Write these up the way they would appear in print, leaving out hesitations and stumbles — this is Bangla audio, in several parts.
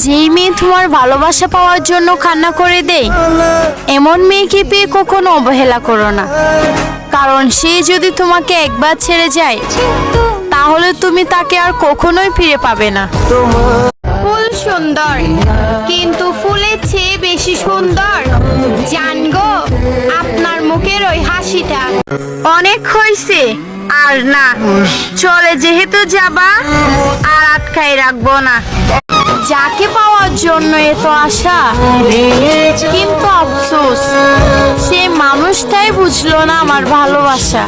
যেই মেয়ে তোমার ভালোবাসা পাওয়ার জন্য কান্না করে দেয়, এমন মেয়েকে পেয়ে কখনো অবহেলা করো না। কারণ সে যদি তোমাকে একবার ছেড়ে যায়, তাহলে তুমি তাকে আর কখনোই ফিরে পাবে না। ফুল সুন্দর, কিন্তু ফুলের চেয়ে বেশি সুন্দর জানগো আপনার মুখের ওই হাসিটা। অনেক হয়েছে, আর না, চলে যেহেতু যাবা, আর আটকাই রাখবো না। যাকে পাওয়ার জন্য এত আশা, কিন্তু আফসোস সে মানুষটাই বুঝলো না আমার ভালোবাসা।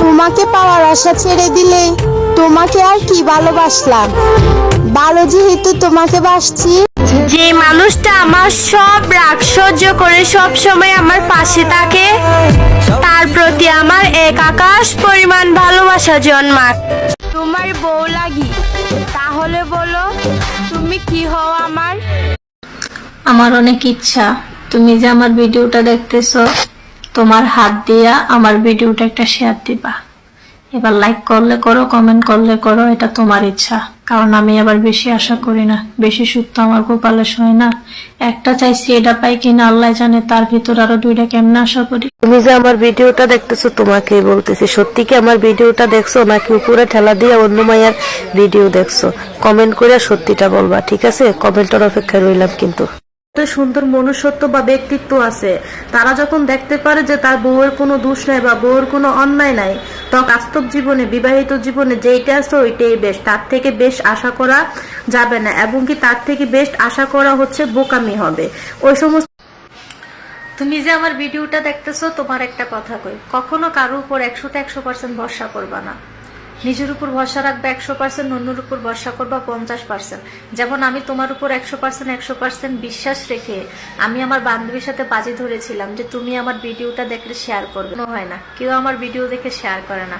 তোমাকে পাওয়ার আশা ছেড়ে দিলে তোমাকে আর কি ভালোবাসলাম, ভালো যেহেতু তোমাকে বাসছি। যে মানুষটা আমার সব রাগ সহ্য করে সব সময় আমার পাশে থাকে, তার প্রতি আমার এক আকাশ পরিমাণ ভালোবাসা জন্মাক। তোমার বউ লাগি, তাহলে বলো তুমি কি হও আমার? আমার অনেক ইচ্ছা তুমি যে আমার ভিডিওটা দেখতেছো, তোমার হাত দিয়া আমার ভিডিওটা একটা শেয়ার দিবা। এবার লাইক করলে করো, কমেন্ট করলে করো, এটা তোমার ইচ্ছা। কারণ আমি আবার বেশি আশা করি না, বেশি সুখ তো আমার কপালে হয় না। একটা চাইছি, এটা পাই কিনা আল্লাহ জানে, তার ভিতর আরো দুইটা কেমনে আশা করি। তুমি যে আমার ভিডিওটা দেখতেছো তোমাকেই বলতেছি, সত্যি কি আমার ভিডিওটা দেখছো নাকি উপরে ঠেলা দিয়ে অন্য মায়ের ভিডিও দেখছো? কমেন্ট করে সত্যিটা বলবা, ঠিক আছে? কমেন্টের অপেক্ষায় রইলাম। কিন্তু সুন্দর মনুষ্যত্ব বা ব্যক্তিত্ব আছে, তারা যখন দেখতে পারে যে তার বউয়ের কোনো দোষ নাই বা বউয়ের কোনো অন্যায় নাই, তখন বাস্তব জীবনে, বিবাহিত জীবনে যেইটা আছে ওইটাই বেশ, তার থেকে বেশ আশা করা যাবে না, এবং কি তার থেকে বেশ আশা করা হচ্ছে বোকামি হবে। ওই সমস্ত তুমি যে আমার ভিডিওটা দেখতেছো, তোমার একটা কথা কই, কখনো কারোর উপর 100% ভরসা করবা না। নিজের উপর ভরসা রাখবে 100%, অন্যের উপর ভরসা করবা 50%। যেমন আমি তোমার উপর 100% বিশ্বাস রেখে আমি আমার বান্ধবীর সাথে বাজি ধরেছিলাম যে তুমি আমার ভিডিওটা দেখলে শেয়ার করবে, হয় না, কেউ আমার ভিডিও দেখে শেয়ার করে না।